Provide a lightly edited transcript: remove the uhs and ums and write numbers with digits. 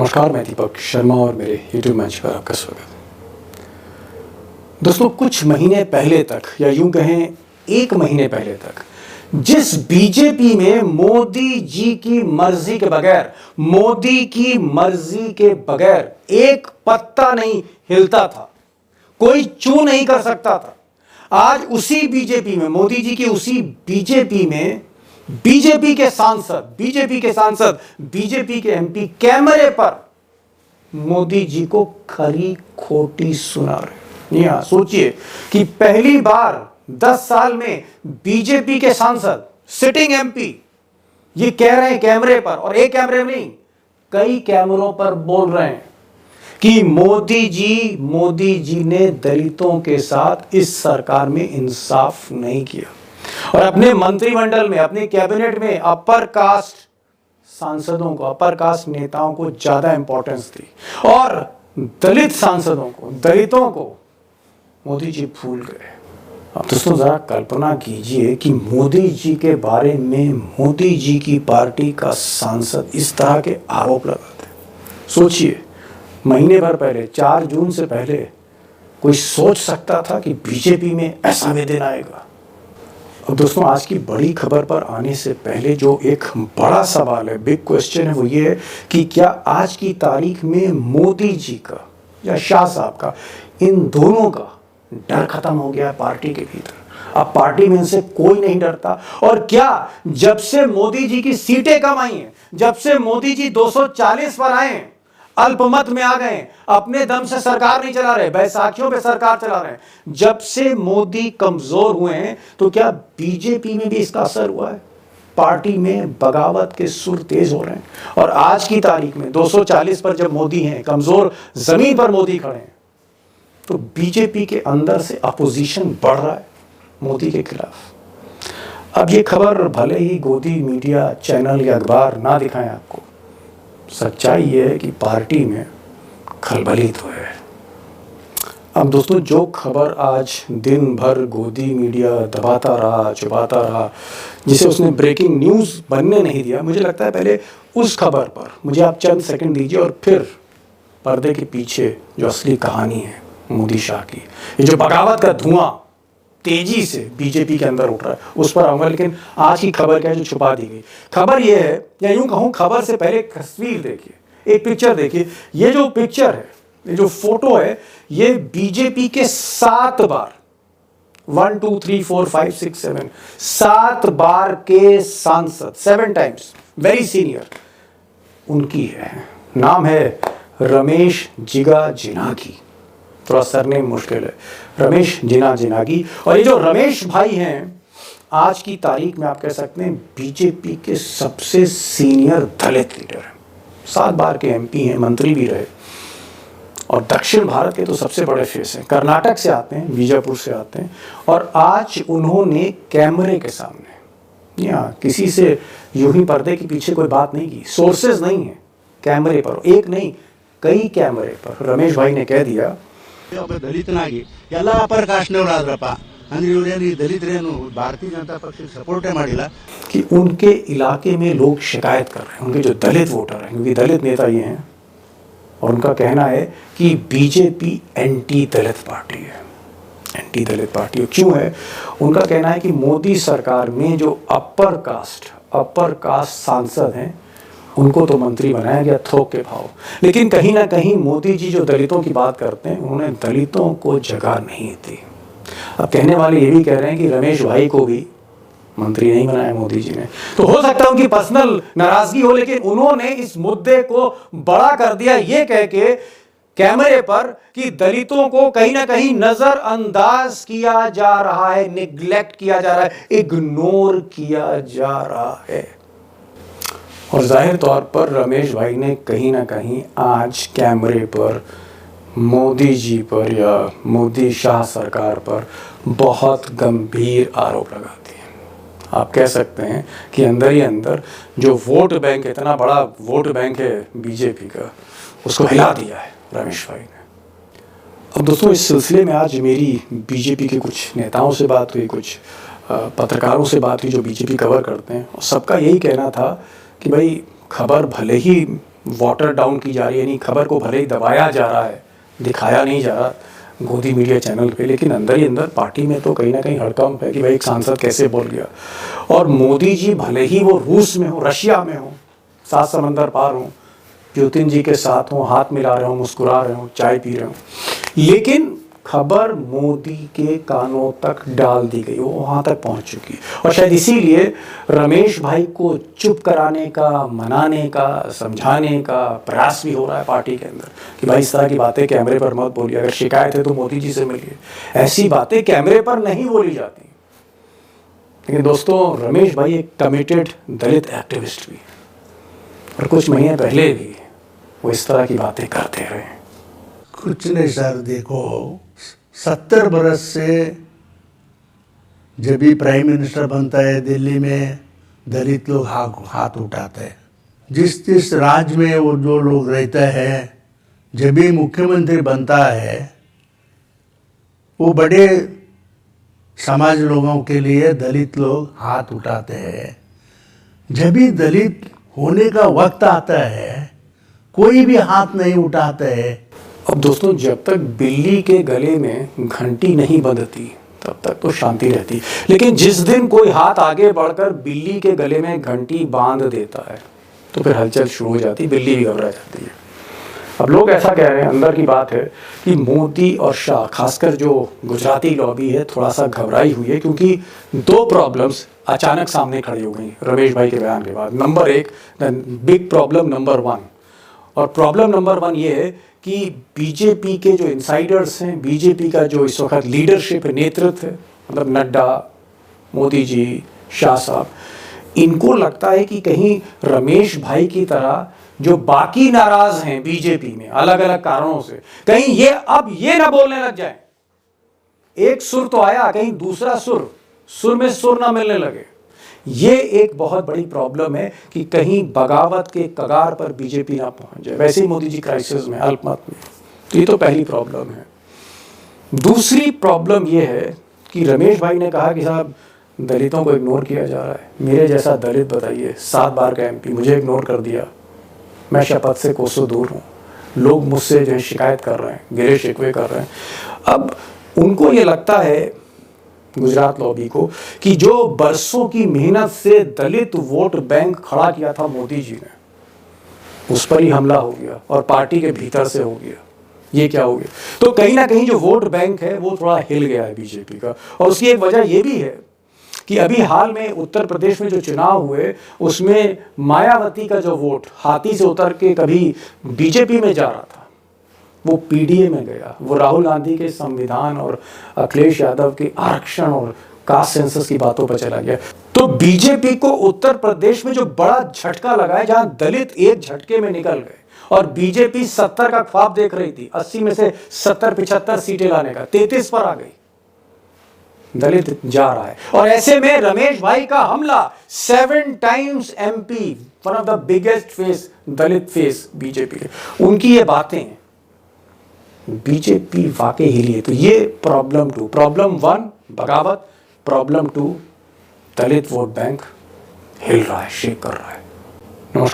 नमस्कार, मैं दीपक शर्मा और मेरे YouTube मंच पर आपका स्वागत है। दोस्तों, कुछ महीने पहले तक या यूं कहें 1 महीने पहले तक जिस बीजेपी में मोदी जी की मर्जी के बगैर एक पत्ता नहीं हिलता था, कोई चू नहीं कर सकता था, आज उसी बीजेपी में, मोदी जी की उसी बीजेपी में बीजेपी के सांसद, बीजेपी के एमपी कैमरे पर मोदी जी को खरी खोटी सुना रहे। यहां सोचिए कि पहली बार 10 साल में बीजेपी के सांसद, सिटिंग एमपी ये कह रहे हैं कैमरे पर, और एक कैमरे में नहीं, कई कैमरों पर बोल रहे हैं कि मोदी जी ने दलितों के साथ इस सरकार में इंसाफ नहीं किया और अपने मंत्रिमंडल में, अपने कैबिनेट में अपर कास्ट सांसदों को, अपर कास्ट नेताओं को ज्यादा इंपॉर्टेंस दी और दलित सांसदों को, दलितों को मोदी जी भूल गए। अब दोस्तों जरा कल्पना कीजिए कि मोदी जी के बारे में मोदी जी की पार्टी का सांसद इस तरह के आरोप लगाते। सोचिए, महीने भर पहले, 4 जून से पहले कोई सोच सकता था कि बीजेपी में ऐसा भी दिन आएगा? अब दोस्तों, आज की बड़ी खबर पर आने से पहले जो एक बड़ा सवाल है, बिग क्वेश्चन है, वो ये है कि क्या आज की तारीख में मोदी जी का या शाह साहब का, इन दोनों का डर खत्म हो गया है पार्टी के भीतर? अब पार्टी में इनसे कोई नहीं डरता। और क्या जब से मोदी जी की सीटें कम आई हैं, जब से मोदी जी 240 पर आए हैं, अल्पमत में आ गए, अपने दम से सरकार नहीं चला रहे, बैसाखियों पे सरकार चला रहे हैं, जब से मोदी कमजोर हुए हैं, तो क्या बीजेपी में भी इसका असर हुआ है? पार्टी में बगावत के सुर तेज हो रहे हैं और आज की तारीख में 240 पर जब मोदी हैं, कमजोर जमीन पर मोदी खड़े हैं, तो बीजेपी के अंदर से अपोजिशन बढ़ रहा है मोदी के खिलाफ। अब ये खबर भले ही गोदी मीडिया चैनल या अखबार ना दिखाएं आपको, सच्चाई ये है कि पार्टी में खलबली तो है। अब दोस्तों, जो खबर आज दिन भर गोदी मीडिया दबाता रहा, छुपाता रहा, जिसे उसने ब्रेकिंग न्यूज़ बनने नहीं दिया, मुझे लगता है पहले उस खबर पर मुझे आप चंद सेकंड दीजिए और फिर पर्दे के पीछे जो असली कहानी है मोदी शाह की, ये जो बगावत का धुआं तेजी से बीजेपी के अंदर उठ रहा है, उस पर आऊंगा। लेकिन आज की खबर क्या है जो छुपा दी गई? खबर यह है, या यूं कहूं, खबर से पहले एक तस्वीर देखिए, एक पिक्चर देखिए। ये जो पिक्चर है, ये जो फोटो है, ये बीजेपी के 7 बार, 1 2 3 4 5 6 7 7 बार के सांसद, 7 टाइम्स, वेरी सीनियर, उनकी है। नाम है रमेश जिगा जिनागी, थोड़ा सरनेम मुश्किल है, रमेश जिनागी। और ये जो रमेश भाई हैं, आज की तारीख में आप कह सकते हैं बीजेपी के सबसे सीनियर दलित लीडर हैं। 7 बार के एमपी हैं, मंत्री भी रहे और दक्षिण भारत के तो सबसे बड़े फेस हैं। कर्नाटक से आते हैं, बीजापुर से आते हैं, और आज उन्होंने कैमरे के सामने, या किसी से यूं ही पर्दे के पीछे कोई बात नहीं की, सोर्सेज नहीं है, कैमरे पर, एक नहीं कई कैमरे पर रमेश भाई ने कह दिया, ದಲಿತನಾಗಿ ಎಲ್ಲ ಅಪರ ಕಾಸ್ಟ್ನವರಾದ್ರಪ್ಪ ಅಂದ್ರೆ ಇವರೇನು ದಲಿತರೇನು भारतीय जनता पक्ष सपोर्ट ಮಾಡಿಲ್ಲ कि उनके इलाके में लोग शिकायत कर रहे हैं, उनके जो दलित वोटर हैं, क्योंकि दलित नेता ये हैं, और उनका कहना है कि बीजेपी एंटी दलित पार्टी है। एंटी दलित पार्टी क्यों है? उनका कहना है कि मोदी सरकार में जो अपर कास्ट सांसद हैं, उनको तो मंत्री बनाया गया थोक के भाव, लेकिन कहीं ना कहीं मोदी जी जो दलितों की बात करते हैं, उन्होंने दलितों को जगह नहीं दी। अब कहने वाले ये भी कह रहे हैं कि रमेश भाई को भी मंत्री नहीं बनाया मोदी जी ने। तो हो सकता है उनकी पर्सनल नाराजगी हो, लेकिन उन्होंने इस मुद्दे को बड़ा कर दिया ये कह के कैमरे पर कि दलितों को कहीं ना कहीं नजरअंदाज किया जा रहा है, निग्लेक्ट किया जा रहा है, इग्नोर किया जा रहा है। और जाहिर तौर पर रमेश भाई ने कहीं ना कहीं आज कैमरे पर मोदी जी पर या मोदी शाह सरकार पर बहुत गंभीर आरोप लगा दिए। आप कह सकते हैं कि अंदर ही अंदर जो वोट बैंक, इतना बड़ा वोट बैंक है बीजेपी का, उसको हिला दिया है रमेश भाई ने। अब दोस्तों, इस सिलसिले में आज मेरी बीजेपी के कुछ नेताओं से बात हुई, कुछ पत्रकारों से बात हुई जो बीजेपी कवर करते हैं, और सबका यही कहना था कि भाई खबर भले ही वाटर डाउन की जा रही है, यानी खबर को भले ही दबाया जा रहा है, दिखाया नहीं जा रहा गोदी मीडिया चैनल पे, लेकिन अंदर ही अंदर पार्टी में तो कहीं ना कहीं हड़कंप है कि भाई एक सांसद कैसे बोल गया। और मोदी जी भले ही वो रूस में हो, रशिया में हो, 7 समंदर पार हो, पुतिन जी के साथ हो, हाथ मिला रहे हो, मुस्कुरा रहे हो, चाय पी रहे हो, लेकिन खबर मोदी के कानों तक डाल दी गई, वो वहाँ तक पहुँच चुकी। और शायद इसीलिए रमेश भाई को चुप कराने का, मनाने का, समझाने का प्रयास भी हो रहा है पार्टी के अंदर कि भाई इस तरह की बातें कैमरे पर मत बोलिए, अगर शिकायत है तो मोदी जी से मिलिए, ऐसी बातें कैमरे पर नहीं बोली जाती। लेकिन दोस्तों, रमेश भाई एक कमिटेड दलित एक्टिविस्ट भी, और कुछ महीने पहले भी वो इस तरह की बातें करते रहे। कुछ नहीं सर, देखो 70 बरस से जब भी प्राइम मिनिस्टर बनता है दिल्ली में दलित लोग हाथ उठाते हैं। जिस जिस राज्य में वो जो लोग रहते हैं, जब भी मुख्यमंत्री बनता है वो बड़े समाज लोगों के लिए दलित लोग हाथ उठाते हैं। जब भी दलित होने का वक्त आता है कोई भी हाथ नहीं उठाते है। अब दोस्तों, जब तक बिल्ली के गले में घंटी नहीं बंधती तब तक तो शांति रहती, लेकिन जिस दिन कोई हाथ आगे बढ़कर बिल्ली के गले में घंटी बांध देता है तो फिर हलचल शुरू हो जाती, बिल्ली भी घबरा जाती है। अब लोग ऐसा कह रहे हैं, अंदर की बात है कि मोदी और शाह, खासकर जो गुजराती लॉबी है, थोड़ा सा घबराई हुई है, क्योंकि 2 प्रॉब्लम्स अचानक सामने खड़ी हो गई रमेश भाई के बयान के बाद। नंबर 1, बिग प्रॉब्लम नंबर 1, और प्रॉब्लम नंबर 1 ये है कि बीजेपी के जो इनसाइडर्स हैं, बीजेपी का जो इस वक्त लीडरशिप है, नेतृत्व है, मतलब नड्डा, मोदी जी, शाह साहब, इनको लगता है कि कहीं रमेश भाई की तरह जो बाकी नाराज हैं बीजेपी में अलग अलग कारणों से, कहीं ये अब ये ना बोलने लग जाए। एक सुर तो आया, कहीं दूसरा सुर में सुर ना मिलने लगे। ये एक बहुत बड़ी प्रॉब्लम है कि कहीं बगावत के कगार पर बीजेपी ना पहुंच जाए। वैसे ही मोदी जी क्राइसिस में, अल्पमत में, तो ये तो पहली प्रॉब्लम है। दूसरी प्रॉब्लम ये है कि रमेश भाई ने कहा कि साहब दलितों को इग्नोर किया जा रहा है। मेरे जैसा दलित बताइए, 7 बार का एमपी, मुझे इग्नोर कर दिया, मैं शपथ से कोसों दूर हूँ, लोग मुझसे जो है शिकायत कर रहे हैं, गिले शिकवे कर रहे हैं। अब उनको ये लगता है, गुजरात लॉबी को, कि जो बरसों की मेहनत से दलित वोट बैंक खड़ा किया था मोदी जी ने, उस पर ही हमला हो गया और पार्टी के भीतर से हो गया। ये क्या हो गया? तो कहीं ना कहीं जो वोट बैंक है वो थोड़ा हिल गया है बीजेपी का। और उसकी एक वजह ये भी है कि अभी हाल में उत्तर प्रदेश में जो चुनाव हुए उसमें मायावती का जो वोट हाथी से उतर के कभी बीजेपी में जा रहा था, वो पीडीए में गया। वो राहुल गांधी के संविधान और अखिलेश यादव के आरक्षण और कास्ट सेंसस की बातों पर चला गया। तो बीजेपी को उत्तर प्रदेश में जो बड़ा झटका लगा है, जहां दलित एक झटके में निकल गए, और बीजेपी 70 का ख्वाब देख रही थी, 80 में से 70-75 सीटें लाने का, 33 पर आ गई। दलित जा रहा है, और ऐसे में रमेश भाई का हमला, 7 times MP, one of the biggest face, Dalit face BJP के, उनकी ये बातें बीजेपी वाकई हिली है। तो ये प्रॉब्लम 2, प्रॉब्लम 1 बगावत, प्रॉब्लम 2 दलित वोट बैंक हिल रहा है, शेक कर रहा है। नमस्कार।